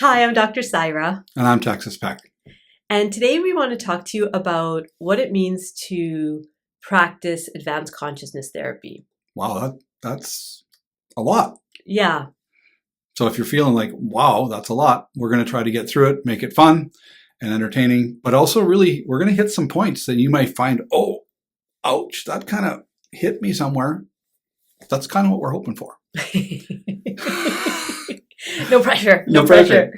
Hi, I'm Dr. Saira, And I'm Texas Peck. and today we want to talk to you about what it means to practice advanced consciousness therapy. Wow, that's a lot. Yeah, So if you're feeling like, wow, that's a lot, we're going to try to get through it, make it fun and entertaining, but also really, we're going to hit some points that you might find, oh, ouch, that kind of hit me somewhere. That's kind of what we're hoping for. no pressure, no pressure.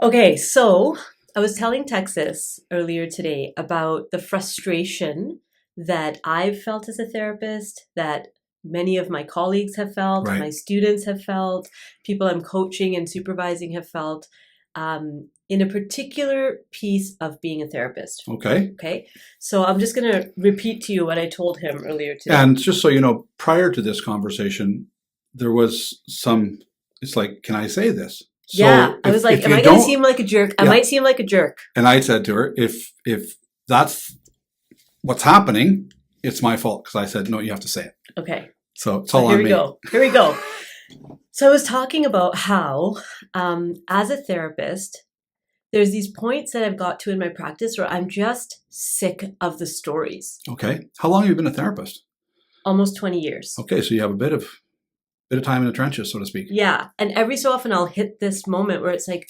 Okay, so I was telling Texas earlier today about the frustration that I've felt as a therapist, that many of my colleagues have felt, Right. my students have felt, people I'm coaching and supervising have felt, in a particular piece of being a therapist. Okay. Okay, so I'm just going to repeat to you what I told him earlier today. And just so you know, prior to this conversation, there was some, it's like, can I say this? So yeah, I was like, am I going to seem like a jerk? I might seem like a jerk. And I said to her, if that's what's happening, it's my fault, because I said, no, you have to say it. Okay. So it's all on me. Here we go. So I was talking about how, as a therapist, there's these points that I've got to in my practice where I'm just sick of the stories. Okay. How long have you been a therapist? Almost 20 years. Okay, so you have a bit of time in the trenches, so to speak. Yeah. And every so often I'll hit this moment where it's like,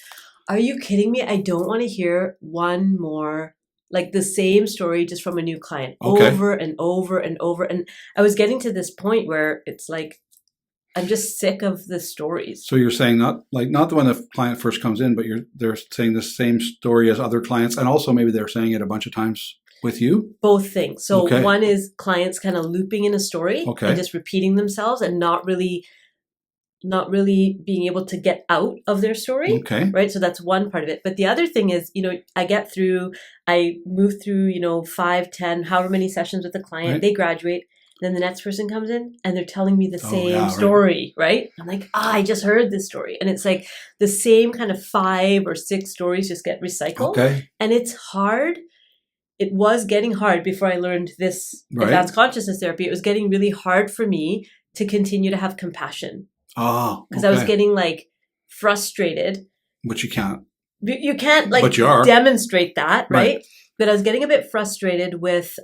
are you kidding me? I don't want to hear one more, like the same story just from a new client over and over and over. And I was getting to this point where it's like, I'm just sick of the stories. So you're saying not the when the client first comes in, but they're saying the same story as other clients, and also maybe they're saying it a bunch of times with you? Both things. So one is clients kind of looping in a story and just repeating themselves and not really being able to get out of their story. Okay. Right. So that's one part of it. But the other thing is, I move through, 5, 10, however many sessions with the client, they graduate. Then the next person comes in and they're telling me the same story, right? I'm like, I just heard this story. And it's like the same kind of 5 or 6 stories just get recycled. Okay. And it's hard. It was getting hard before I learned this advanced consciousness therapy. It was getting really hard for me to continue to have compassion. Oh, because I was getting like frustrated. Which you can't. You can't like but you are. Demonstrate that, right? But I was getting a bit frustrated with,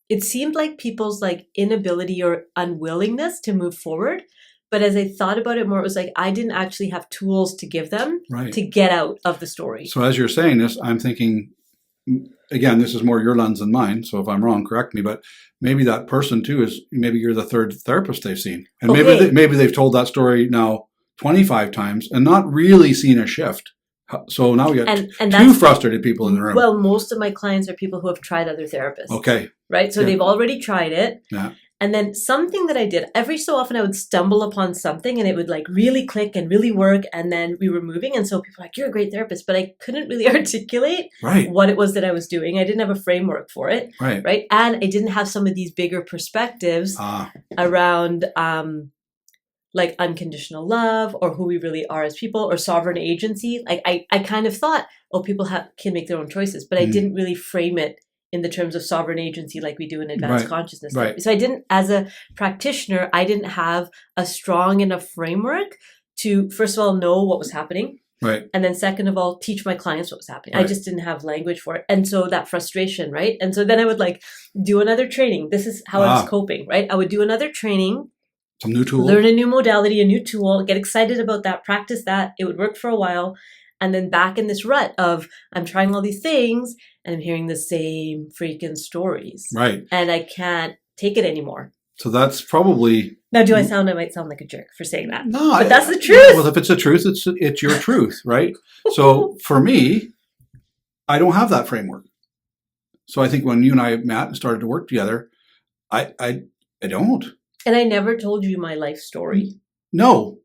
it seemed like people's like inability or unwillingness to move forward. But as I thought about it more, it was like I didn't actually have tools to give them to get out of the story. So as you're saying this, I'm thinking, again, this is more your lens than mine. So if I'm wrong, correct me. But maybe that person too is maybe you're the third therapist they've seen, and maybe they've told that story now 25 times and not really seen a shift. So now we got two frustrated people in the room. Well, most of my clients are people who have tried other therapists. Okay. Right? So they've already tried it. Yeah. And then something that I did, every so often I would stumble upon something and it would like really click and really work. And then we were moving. And so people were like, you're a great therapist. But I couldn't really articulate what it was that I was doing. I didn't have a framework for it. Right. And I didn't have some of these bigger perspectives around like unconditional love or who we really are as people or sovereign agency. Like I kind of thought, people can make their own choices, but I didn't really frame it in the terms of sovereign agency like we do in advanced consciousness therapy. So I didn't, as a practitioner, I didn't have a strong enough framework to, first of all, know what was happening. Right. And then second of all, teach my clients what was happening. I just didn't have language for it. And so that frustration, right? And so then I would like do another training. This is how I was coping, right? I would do another training. Some new tool. Learn a new modality, a new tool, get excited about that, practice that. It would work for a while. And then back in this rut of I'm trying all these things and I'm hearing the same freaking stories. Right. And I can't take it anymore. So that's probably... Now, I might sound like a jerk for saying that. No. But that's the truth. Well, if it's the truth, it's your truth, right? So for me, I don't have that framework. So I think when you and I met and started to work together, I don't. And I never told you my life story. No.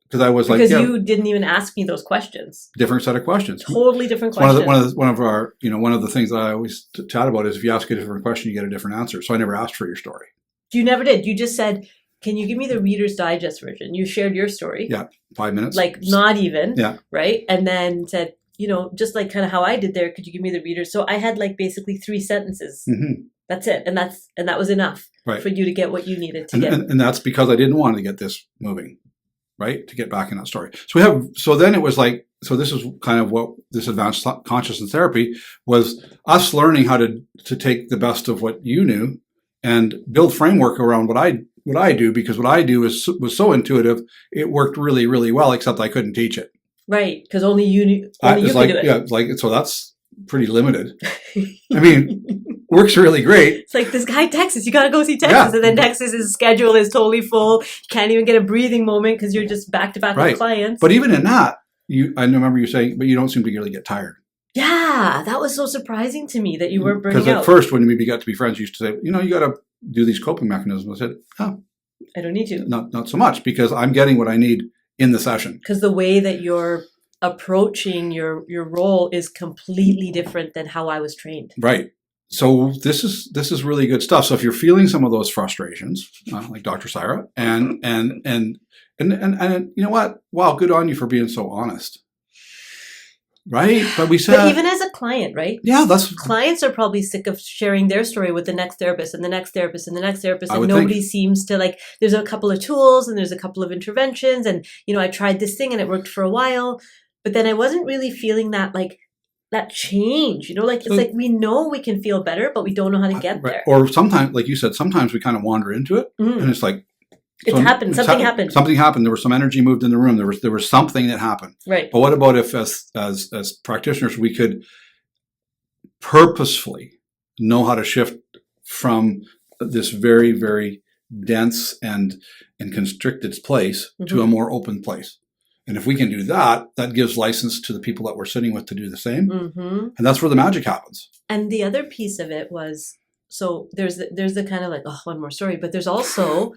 Because I was because you didn't even ask me those questions. Different set of questions. Totally different questions. One of the things that I always chat about is if you ask a different question, you get a different answer. So I never asked for your story. You never did. You just said, can you give me the Reader's Digest version? You shared your story. Yeah. 5 minutes. Like not even. Yeah. Right. And then said, just like kind of how I did there, could you give me the Reader? So I had like basically 3 sentences. Mm-hmm. That's it. And that was enough for you to get what you needed to get. And that's because I didn't want to get this moving. right? To get back in that story. So then it was like, so this is kind of what this advanced consciousness therapy was, us learning how to take the best of what you knew and build framework around what I do, because what I do was so intuitive, it worked really, really well, except I couldn't teach it. Right, because only you could do it. Yeah, it's like, so that's pretty limited. I mean, works really great. It's like, this guy Texas, you got to go see Texas. And then Texas's schedule is totally full. You can't even get a breathing moment because you're just back to back with clients. But even in that, I remember you saying, but you don't seem to really get tired. Yeah, that was so surprising to me that you weren't burning out. Because at first, when we got to be friends, you used to say, you got to do these coping mechanisms. I said, oh, I don't need to. Not so much, because I'm getting what I need in the session. Because the way that you're approaching your role is completely different than how I was trained. Right. So this is really good stuff. So if you're feeling some of those frustrations, like Dr. Saira, and you know what? Wow, good on you for being so honest. Right? But even as a client, right? Yeah, clients are probably sick of sharing their story with the next therapist and the next therapist and the next therapist, and nobody seems to, like, there's a couple of tools and there's a couple of interventions, and I tried this thing and it worked for a while, but then I wasn't really feeling that, like, that change, like, it's like, we know we can feel better, but we don't know how to get there. Or sometimes, like you said, sometimes we kind of wander into it, and it's like, happened. Something happened. Something happened. There was some energy moved in the room. There was something that happened. Right. But what about if, as practitioners, we could purposefully know how to shift from this very, very dense and constricted place to a more open place? And if we can do that, that gives license to the people that we're sitting with to do the same. And that's where the magic happens. And the other piece of it was, so there's the kind of like, one more story, but there's also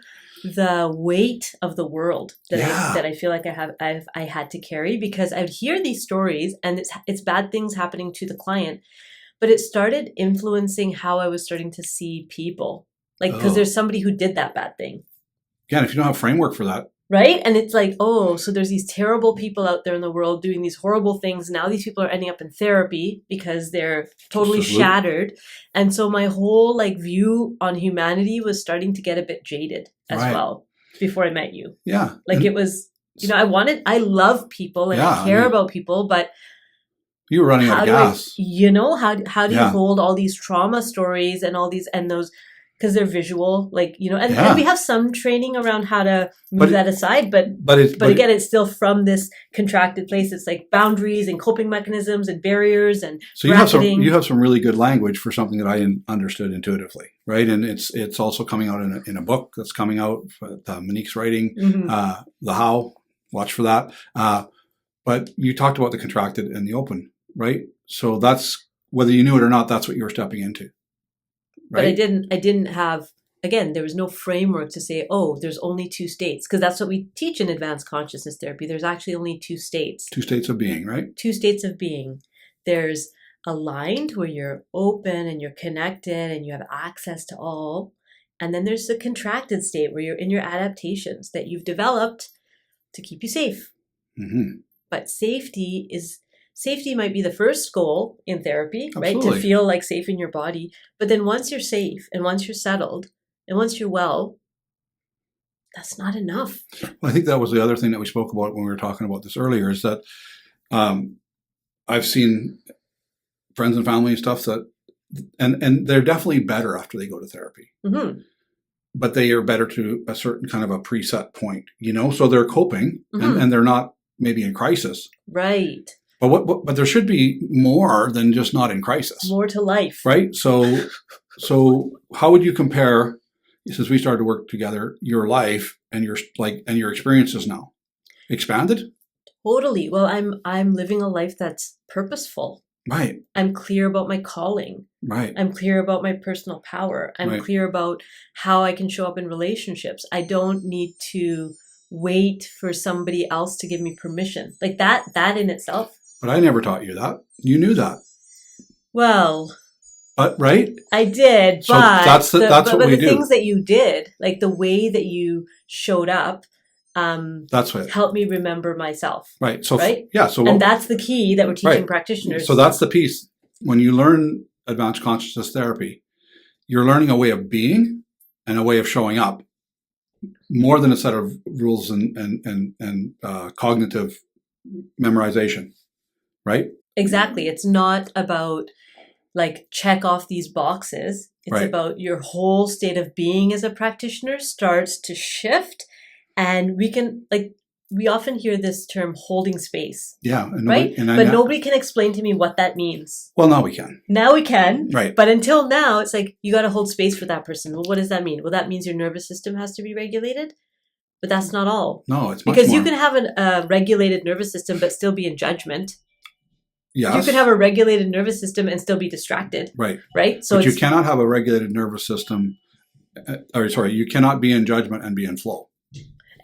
the weight of the world that I feel like I had to carry, because I would hear these stories and it's bad things happening to the client, but it started influencing how I was starting to see people, like, because there's somebody who did that bad thing. Again, if you don't have framework for that. Right? And it's like, so there's these terrible people out there in the world doing these horrible things. Now these people are ending up in therapy because they're totally shattered. And so my whole, like, view on humanity was starting to get a bit jaded as well before I met you. Yeah. Like, it was, I love people and I care about people, but you were running out of gas. How do you hold all these trauma stories and all these, and those, because they're visual, like, and we have some training around how to move that aside, but again, it's still from this contracted place. It's like boundaries and coping mechanisms and barriers and so you have some really good language for something that I understood intuitively, right? And it's also coming out in a book that's coming out. Monique's writing, The How. Watch for that. But you talked about the contracted and the open, right? So that's, whether you knew it or not, that's what you were stepping into. Right? But I didn't have, again, there was no framework to say, there's only two states. Because that's what we teach in advanced consciousness therapy. There's actually only two states. Two states of being, right? Two states of being. There's aligned, where you're open and you're connected and you have access to all. And then there's the contracted state, where you're in your adaptations that you've developed to keep you safe. But safety might be the first goal in therapy, right? To feel like safe in your body. But then once you're safe and once you're settled and once you're well, that's not enough. Well, I think that was the other thing that we spoke about when we were talking about this earlier, is that I've seen friends and family and stuff that, and they're definitely better after they go to therapy. But they are better to a certain kind of a preset point, so they're coping and they're not maybe in crisis. Right. But there should be more than just not in crisis. More to life. Right? So how would you compare, since we started to work together, your life and your experiences now? Expanded? Totally. Well, I'm living a life that's purposeful. Right. I'm clear about my calling. Right. I'm clear about my personal power. I'm clear about how I can show up in relationships. I don't need to wait for somebody else to give me permission. Like that in itself. But I never taught you that. You knew that. Well, right? I did, so but that's what we do. The things that you did, like the way that you showed up, that's what helped me remember myself. Right. So right. Yeah. So and that's the key that we're teaching practitioners. So that's the piece. When you learn advanced consciousness therapy, you're learning a way of being and a way of showing up. more than a set of rules and cognitive memorization, right? Exactly. It's not about like check off these boxes. It's Right. about your whole state of being as a practitioner starts to shift, and we often hear this term holding space. Yeah. Right? But nobody can explain to me what that means. Well, now we can. Now we can. Right. But until now, it's like you got to hold space for that person. Well, what does that mean? Well, that means your nervous system has to be regulated. But that's not all. No, it's much because more. You can have a regulated nervous system but still be in judgment. Yes. You can have a regulated nervous system and still be distracted. Right. Right? So but you cannot have a regulated nervous system. You cannot be in judgment and be in flow.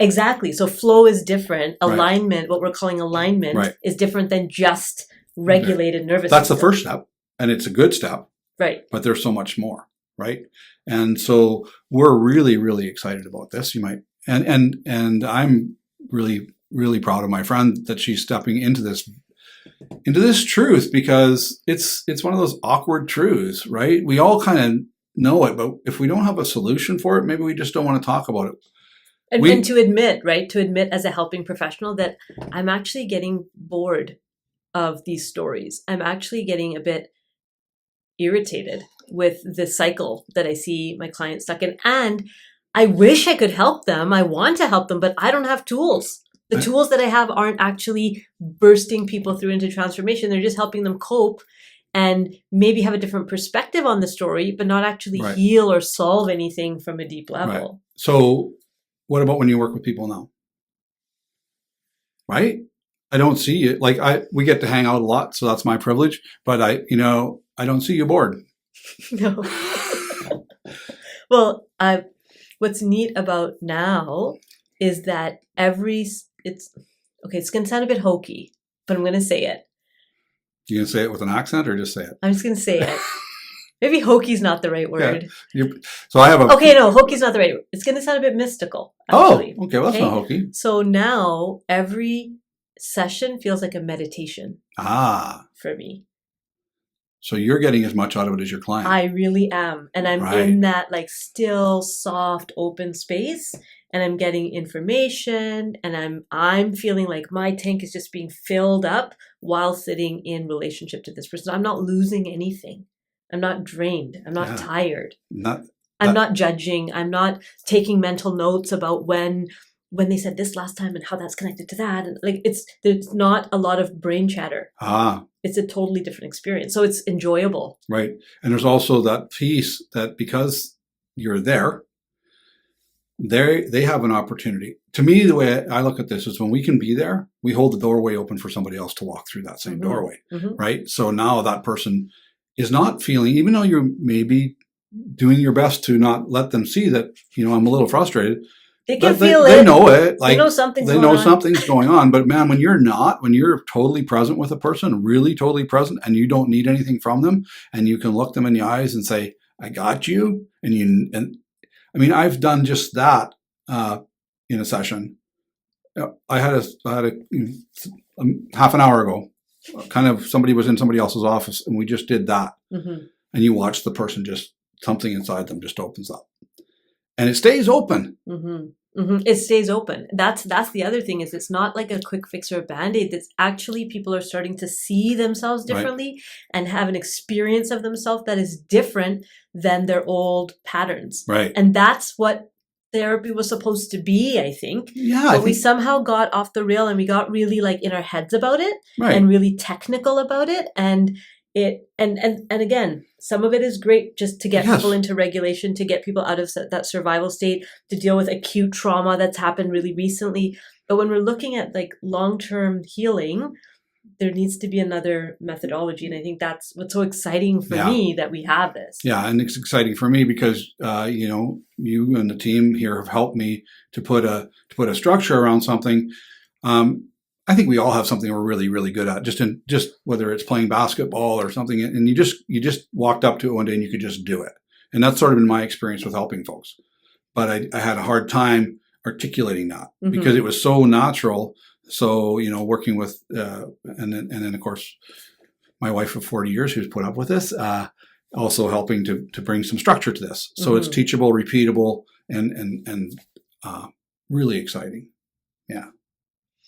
Exactly. So flow is different. Alignment, right. What we're calling alignment, right. is different than just regulated nervous That's system. The first step, and it's a good step. Right. But there's so much more, right? And so we're really, really excited about this. You might, and I'm really, really proud of my friend that she's stepping into this truth, because it's one of those awkward truths, right? We all kind of know it, but if we don't have a solution for it, maybe we just don't want to talk about it. And to admit, right? To admit as a helping professional that I'm actually getting bored of these stories. I'm actually getting a bit irritated with the cycle that I see my clients stuck in. And I wish I could help them. I want to help them, but I don't have tools. The tools that I have aren't actually bursting people through into transformation. They're just helping them cope and maybe have a different perspective on the story, but not actually right. heal or solve anything from a deep level. Right. So what about when you work with people now? Right? I don't see you. We get to hang out a lot, so that's my privilege. But I don't see you bored. No. Well, what's neat about now is that it's going to sound a bit hokey, but I'm going to say it. You going to say it with an accent or just say it? I'm just going to say it. Maybe hokey's not the right word. Yeah. So I have hokey's not the right word. It's going to sound a bit mystical, actually. Oh, okay. Well, that's not hokey. So now every session feels like a meditation. For me. So you're getting as much out of it as your client. I really am. And I'm in that still soft, open space, and I'm getting information, and I'm feeling like my tank is just being filled up while sitting in relationship to this person. I'm not losing anything. I'm not drained. I'm not tired. I'm not judging. I'm not taking mental notes about when they said this last time and how that's connected to that. And there's not a lot of brain chatter. It's a totally different experience. So it's enjoyable. Right. And there's also that piece that because you're there, they have an opportunity. To me, the way I look at this is when we can be there, we hold the doorway open for somebody else to walk through that same doorway. Mm-hmm. Right. So now that person is not feeling, even though you're maybe doing your best to not let them see that, I'm a little frustrated. They can feel it. They know it. They know something's going on. But man, when you're totally present with a person, really totally present, and you don't need anything from them, and you can look them in the eyes and say, I got you. And I've done just that in a session. I had a half an hour ago, kind of somebody was in somebody else's office, and we just did that. Mm-hmm. And you watch the person, just something inside them just opens up, and it stays open. Mm-hmm. Mm-hmm. It stays open. That's the other thing, is it's not like a quick fix or a band-aid. That's actually people are starting to see themselves differently and have an experience of themselves that is different than their old patterns. Right. And that's what therapy was supposed to be, I think. Yeah. But we somehow got off the rail, and we got really in our heads about it, and really technical about it. And again, some of it is great just to get people into regulation, to get people out of that survival state, to deal with acute trauma that's happened really recently. But when we're looking at long-term healing, there needs to be another methodology. And I think that's what's so exciting for me, that we have this. Yeah. And it's exciting for me because, you and the team here have helped me to put a structure around something. I think we all have something we're really, really good at, just whether it's playing basketball or something. And you just walked up to it one day and you could just do it. And that's sort of been my experience with helping folks. But I had a hard time articulating that because it was so natural. So, working with, and then of course, my wife of 40 years who's put up with this, also helping to bring some structure to this. So it's teachable, repeatable, and really exciting. Yeah.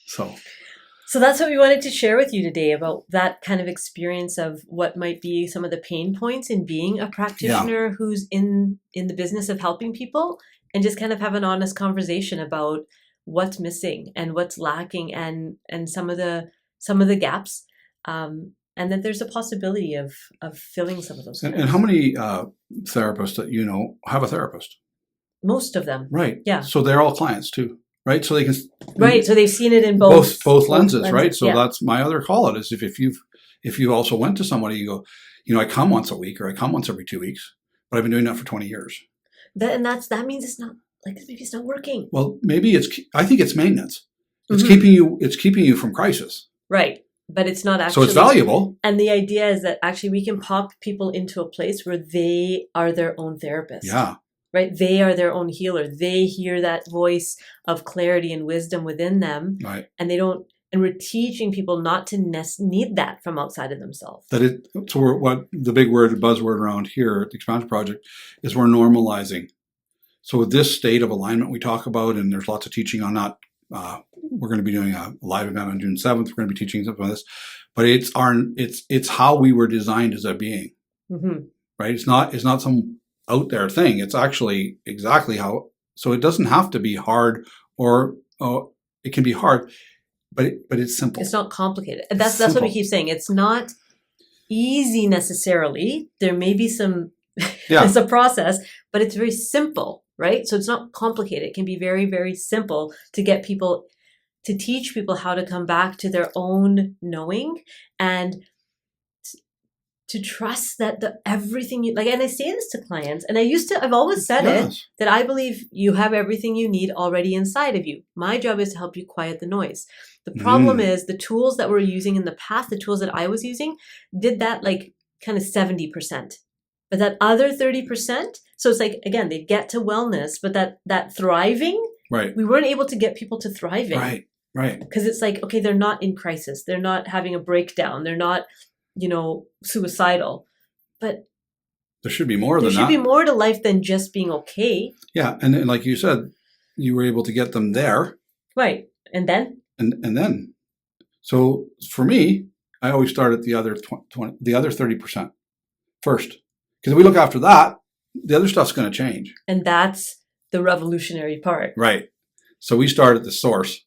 So that's what we wanted to share with you today about that kind of experience of what might be some of the pain points in being a practitioner who's in the business of helping people, and just kind of have an honest conversation about what's missing and what's lacking and some of the gaps, and that there's a possibility of filling some of those gaps. And how many therapists that you know have a therapist? Most of them. Right. Yeah. So they're all clients too. Right, so they can. Right, so they've seen it in both lenses, right? So that's my other call. It is if you also went to somebody, you go, I come once a week or I come once every 2 weeks, but I've been doing that for 20 years. That means it's not maybe it's not working. Well, maybe I think it's maintenance. It's keeping you from crisis. Right, but it's not actually. So it's valuable. And the idea is that actually we can pop people into a place where they are their own therapist. Yeah. Right? They are their own healer. They hear that voice of clarity and wisdom within them. Right. And and we're teaching people not to need that from outside of themselves. So what the big buzzword around here at the Expansion Project is we're normalizing. So with this state of alignment we talk about, and there's lots of teaching on that. We're going to be doing a live event on June 7th. We're going to be teaching something on this, but it's how we were designed as a being, right? It's not some out there thing. It's actually exactly how. So it doesn't have to be hard, or it can be hard, but it's simple. It's not complicated. And that's what we keep saying. It's not easy necessarily. There may be some. It's a process, but it's very simple, right? So it's not complicated. It can be very, very simple to get people, to teach people how to come back to their own knowing and to trust that everything you and I say this to clients, and I've always said it, that I believe you have everything you need already inside of you. My job is to help you quiet the noise. The problem is the tools that we're using in the past, the tools that I was using, did that kind of 70%. But that other 30%, so it's again, they get to wellness, but that thriving, right? We weren't able to get people to thriving. Right. Because it's okay, they're not in crisis. They're not having a breakdown. They're not, suicidal. But there should be more than that. There should be more to life than just being okay. Yeah, and like you said, you were able to get them there. Right. And then? And then. So for me, I always start at the other 30% first. Because if we look after that, the other stuff's going to change. And that's the revolutionary part. Right. So we start at the source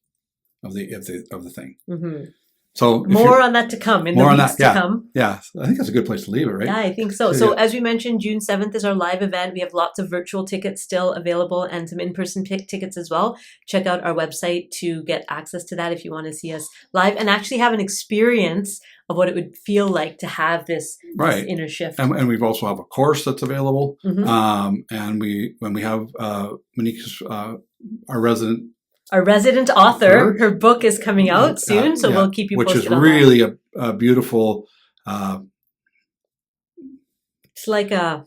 of the thing. Mm-hmm. So more on that to come in the weeks to come. Yeah, I think that's a good place to leave it, right? Yeah, I think so. So as we mentioned, June 7th is our live event. We have lots of virtual tickets still available and some in-person tickets as well. Check out our website to get access to that if you want to see us live and actually have an experience of what it would feel like to have this inner shift. And we've also have a course that's available. Mm-hmm. And when we have Monique's, our resident author, her book is coming out soon, so we'll keep you posted on that. Which is really a beautiful. It's like a.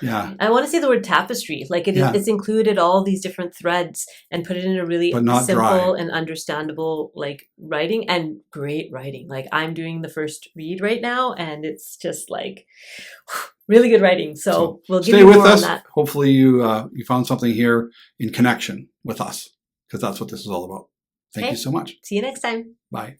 Yeah. I want to say the word tapestry. It's included all these different threads and put it in a really simple and understandable writing, and great writing. I'm doing the first read right now, and it's just really good writing. So we'll give you more on that. Hopefully you found something here in connection with us, because that's what this is all about. Thank you so much. See you next time. Bye.